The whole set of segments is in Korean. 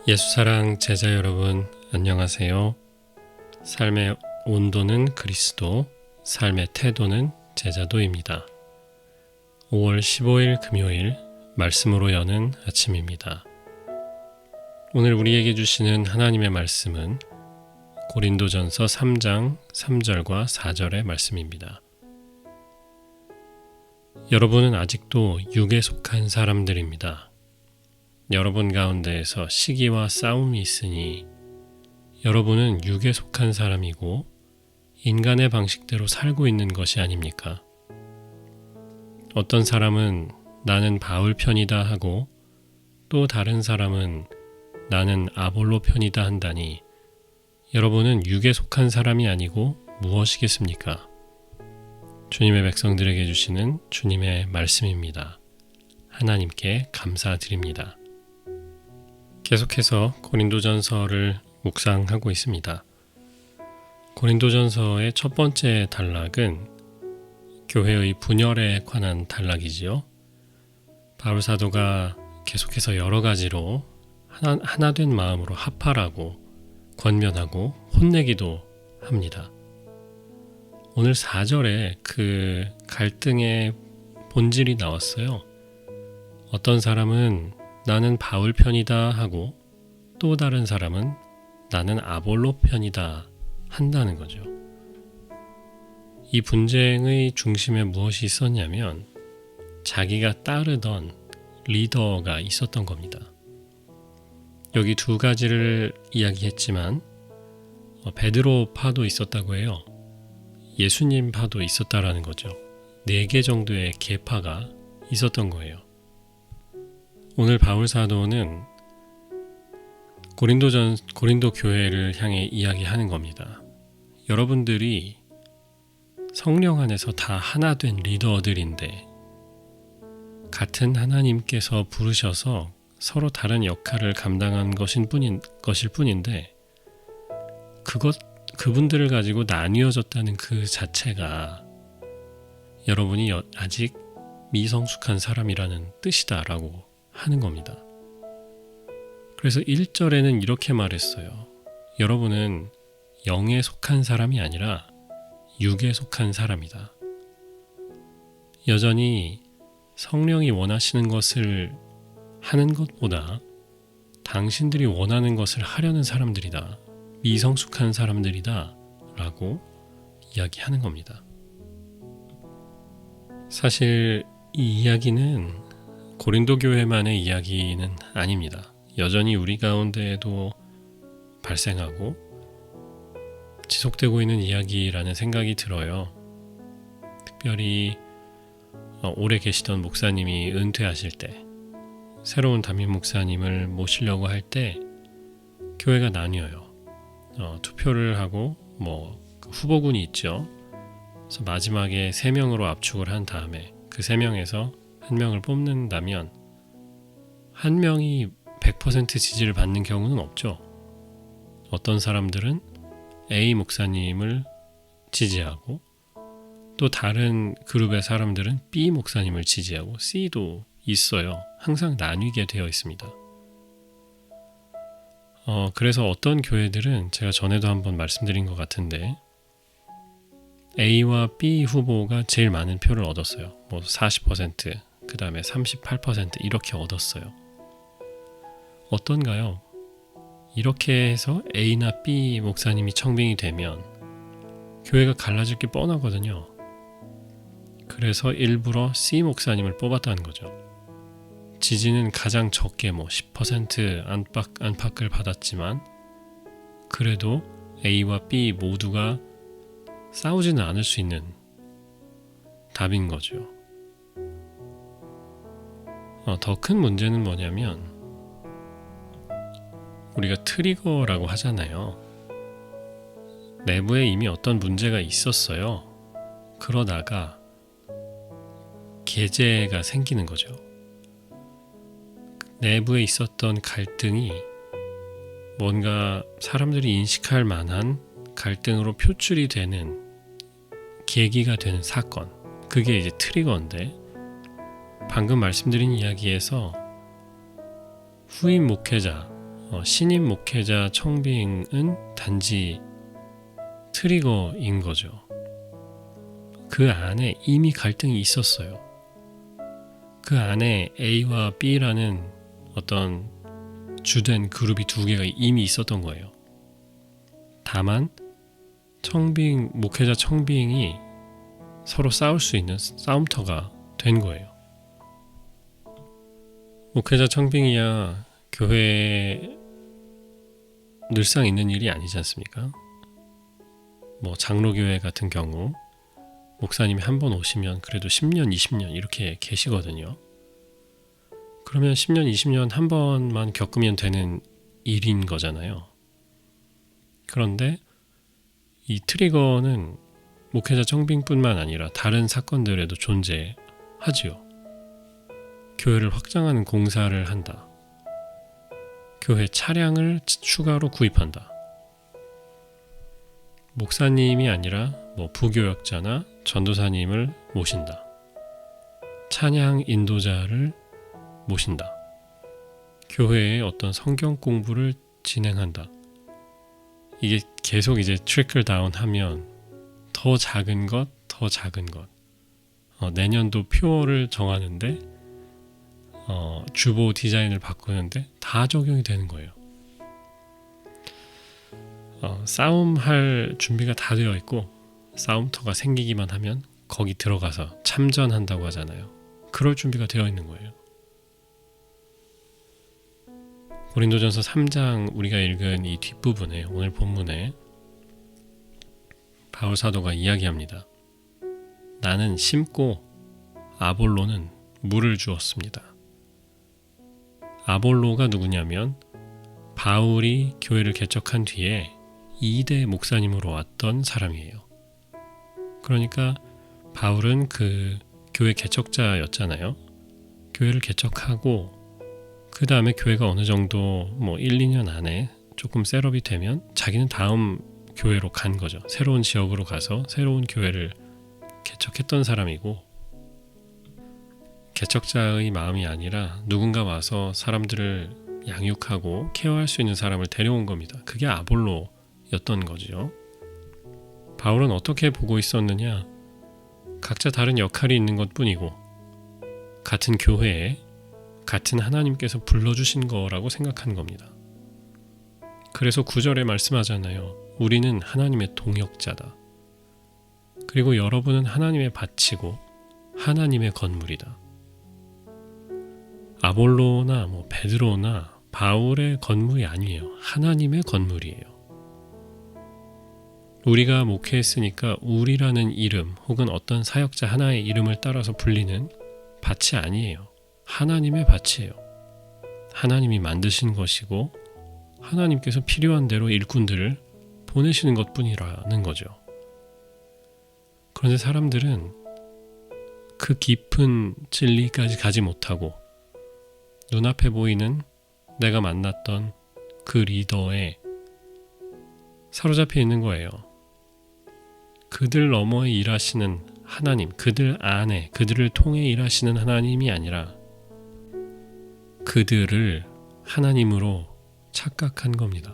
예수사랑 제자 여러분, 안녕하세요. 삶의 온도는 그리스도, 삶의 태도는 제자도입니다. 5월 15일 금요일 말씀으로 여는 아침입니다. 오늘 우리에게 주시는 하나님의 말씀은 고린도전서 3장 3절과 4절의 말씀입니다. 여러분은 아직도 육에 속한 사람들입니다. 여러분 가운데에서 시기와 싸움이 있으니 여러분은 육에 속한 사람이고 인간의 방식대로 살고 있는 것이 아닙니까? 어떤 사람은 나는 바울 편이다 하고 또 다른 사람은 나는 아볼로 편이다 한다니 여러분은 육에 속한 사람이 아니고 무엇이겠습니까? 주님의 백성들에게 주시는 주님의 말씀입니다. 하나님께 감사드립니다. 계속해서 고린도전서를 묵상하고 있습니다. 고린도전서의 첫 번째 단락은 교회의 분열에 관한 단락이지요. 바울 사도가 계속해서 여러 가지로 하나 된 마음으로 합하라고 권면하고 혼내기도 합니다. 오늘 4절에 그 갈등의 본질이 나왔어요. 어떤 사람은 나는 바울 편이다 하고 또 다른 사람은 나는 아볼로 편이다 한다는 거죠. 이 분쟁의 중심에 무엇이 있었냐면 자기가 따르던 리더가 있었던 겁니다. 여기 두 가지를 이야기했지만 베드로 파도 있었다고 해요. 예수님 파도 있었다라는 거죠. 4개 정도의 계파가 있었던 거예요. 오늘 바울 사도는 고린도 교회를 향해 이야기하는 겁니다. 여러분들이 성령 안에서 다 하나 된 리더들인데 같은 하나님께서 부르셔서 서로 다른 역할을 감당한 것일 뿐인데 그분들을 가지고 나뉘어졌다는 그 자체가 여러분이 아직 미성숙한 사람이라는 뜻이다라고 하는 겁니다. 그래서 1절에는 이렇게 말했어요. 여러분은 영에 속한 사람이 아니라 육에 속한 사람이다. 여전히 성령이 원하시는 것을 하는 것보다 당신들이 원하는 것을 하려는 사람들이다. 미성숙한 사람들이다. 라고 이야기하는 겁니다. 사실 이 이야기는 고린도 교회만의 이야기는 아닙니다. 여전히 우리 가운데에도 발생하고 지속되고 있는 이야기라는 생각이 들어요. 특별히 오래 계시던 목사님이 은퇴하실 때 새로운 담임 목사님을 모시려고 할 때 교회가 나뉘어요. 투표를 하고 그 후보군이 있죠. 그래서 마지막에 3명으로 압축을 한 다음에 그 3명에서 한 명을 뽑는다면 한 명이 100% 지지를 받는 경우는 없죠. 어떤 사람들은 A 목사님을 지지하고 또 다른 그룹의 사람들은 B 목사님을 지지하고 C도 있어요. 항상 나뉘게 되어 있습니다. 그래서 어떤 교회들은 제가 전에도 한번 말씀드린 것 같은데 A와 B 후보가 제일 많은 표를 얻었어요. 40%, 그 다음에 38% 이렇게 얻었어요. 어떤가요? 이렇게 해서 A나 B 목사님이 청빙이 되면 교회가 갈라질 게 뻔하거든요. 그래서 일부러 C 목사님을 뽑았다는 거죠. 지지는 가장 적게 10% 안팎을 받았지만 그래도 A와 B 모두가 싸우지는 않을 수 있는 답인 거죠. 더 큰 문제는 뭐냐면 우리가 트리거라고 하잖아요. 내부에 이미 어떤 문제가 있었어요. 그러다가 계제가 생기는 거죠. 내부에 있었던 갈등이 뭔가 사람들이 인식할 만한 갈등으로 표출이 되는 계기가 되는 사건, 그게 이제 트리거인데 방금 말씀드린 이야기에서 후임 목회자 신임 목회자 청빙은 단지 트리거인 거죠. 그 안에 이미 갈등이 있었어요. 그 안에 A와 B라는 어떤 주된 그룹이 두 개가 이미 있었던 거예요. 다만 목회자 청빙이 서로 싸울 수 있는 싸움터가 된 거예요. 목회자 청빙이야 교회에 늘상 있는 일이 아니지 않습니까? 장로교회 같은 경우 목사님이 한 번 오시면 그래도 10년, 20년 이렇게 계시거든요. 그러면 10년, 20년 한 번만 겪으면 되는 일인 거잖아요. 그런데 이 트리거는 목회자 청빙뿐만 아니라 다른 사건들에도 존재하지요. 교회를 확장하는 공사를 한다. 교회 차량을 추가로 구입한다. 목사님이 아니라 부교역자나 전도사님을 모신다. 찬양 인도자를 모신다. 교회에 어떤 성경 공부를 진행한다. 이게 계속 이제 트리클 다운 하면 더 작은 것, 더 작은 것. 내년도 표를 정하는데 주보 디자인을 바꾸는데 다 적용이 되는 거예요. 싸움할 준비가 다 되어 있고 싸움터가 생기기만 하면 거기 들어가서 참전한다고 하잖아요. 그럴 준비가 되어 있는 거예요. 고린도전서 3장 우리가 읽은 이 뒷부분에 오늘 본문에 바울 사도가 이야기합니다. 나는 심고 아볼로는 물을 주었습니다. 아볼로가 누구냐면 바울이 교회를 개척한 뒤에 2대 목사님으로 왔던 사람이에요. 그러니까 바울은 그 교회 개척자였잖아요. 교회를 개척하고 그 다음에 교회가 어느 정도 1, 2년 안에 조금 셋업이 되면 자기는 다음 교회로 간 거죠. 새로운 지역으로 가서 새로운 교회를 개척했던 사람이고 개척자의 마음이 아니라 누군가 와서 사람들을 양육하고 케어할 수 있는 사람을 데려온 겁니다. 그게 아볼로였던 거죠. 바울은 어떻게 보고 있었느냐? 각자 다른 역할이 있는 것뿐이고 같은 교회에 같은 하나님께서 불러주신 거라고 생각한 겁니다. 그래서 9절에 말씀하잖아요. 우리는 하나님의 동역자다. 그리고 여러분은 하나님의 밭이고 하나님의 건물이다. 아볼로나 베드로나 바울의 건물이 아니에요. 하나님의 건물이에요. 우리가 목회했으니까 우리라는 이름 혹은 어떤 사역자 하나의 이름을 따라서 불리는 밭이 아니에요. 하나님의 밭이에요. 하나님이 만드신 것이고 하나님께서 필요한 대로 일꾼들을 보내시는 것뿐이라는 거죠. 그런데 사람들은 그 깊은 진리까지 가지 못하고 눈앞에 보이는 내가 만났던 그 리더에 사로잡혀 있는 거예요. 그들 너머에 일하시는 하나님, 그들 안에, 그들을 통해 일하시는 하나님이 아니라 그들을 하나님으로 착각한 겁니다.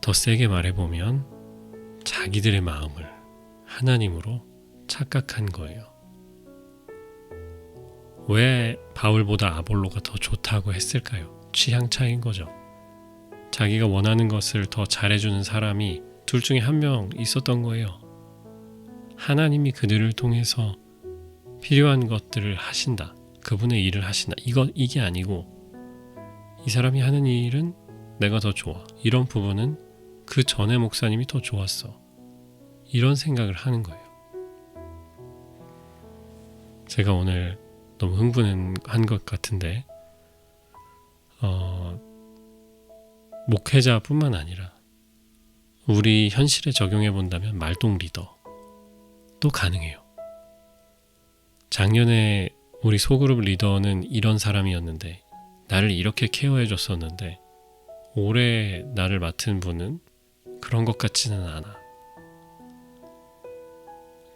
더 세게 말해보면 자기들의 마음을 하나님으로 착각한 거예요. 왜 바울보다 아볼로가 더 좋다고 했을까요? 취향 차이인 거죠. 자기가 원하는 것을 더 잘해주는 사람이 둘 중에 한 명 있었던 거예요. 하나님이 그들을 통해서 필요한 것들을 하신다. 그분의 일을 하신다. 이게 아니고 이 사람이 하는 일은 내가 더 좋아. 이런 부분은 그 전에 목사님이 더 좋았어. 이런 생각을 하는 거예요. 제가 오늘 너무 흥분한 것 같은데 목회자뿐만 아니라 우리 현실에 적용해 본다면 말동 리더도 가능해요. 작년에 우리 소그룹 리더는 이런 사람이었는데 나를 이렇게 케어해 줬었는데 올해 나를 맡은 분은 그런 것 같지는 않아.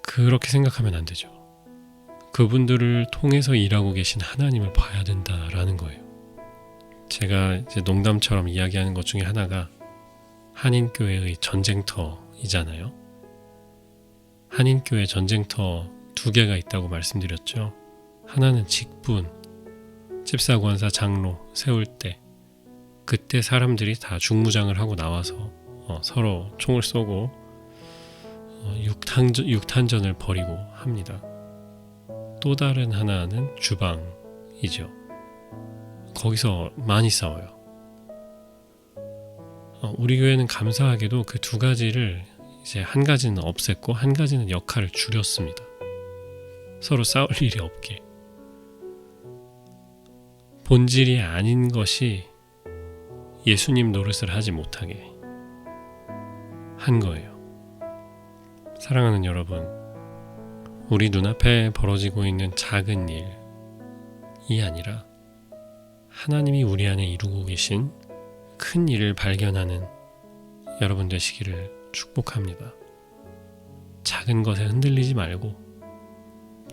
그렇게 생각하면 안 되죠. 그분들을 통해서 일하고 계신 하나님을 봐야 된다라는 거예요. 제가 이제 농담처럼 이야기하는 것 중에 하나가 한인교회의 전쟁터이잖아요. 한인교회 전쟁터 2개가 있다고 말씀드렸죠. 하나는 직분, 집사관사 장로 세울 때, 그때 사람들이 다 중무장을 하고 나와서 서로 총을 쏘고 육탄전을 벌이고 합니다. 또 다른 하나는 주방이죠. 거기서 많이 싸워요. 우리 교회는 감사하게도 그 2가지를 이제 한 가지는 없앴고 한 가지는 역할을 줄였습니다. 서로 싸울 일이 없게. 본질이 아닌 것이 예수님 노릇을 하지 못하게 한 거예요. 사랑하는 여러분, 우리 눈앞에 벌어지고 있는 작은 일이 아니라 하나님이 우리 안에 이루고 계신 큰 일을 발견하는 여러분 되시기를 축복합니다. 작은 것에 흔들리지 말고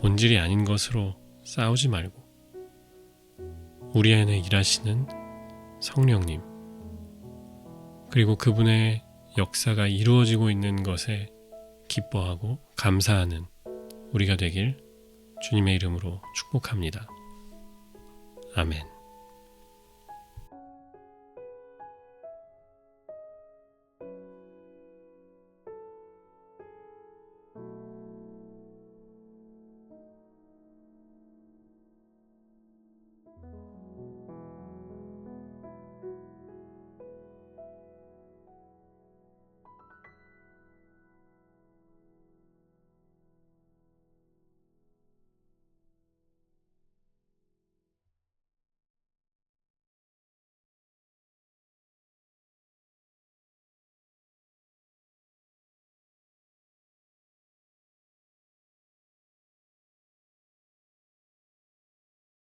본질이 아닌 것으로 싸우지 말고 우리 안에 일하시는 성령님 그리고 그분의 역사가 이루어지고 있는 것에 기뻐하고 감사하는 우리가 되길 주님의 이름으로 축복합니다. 아멘.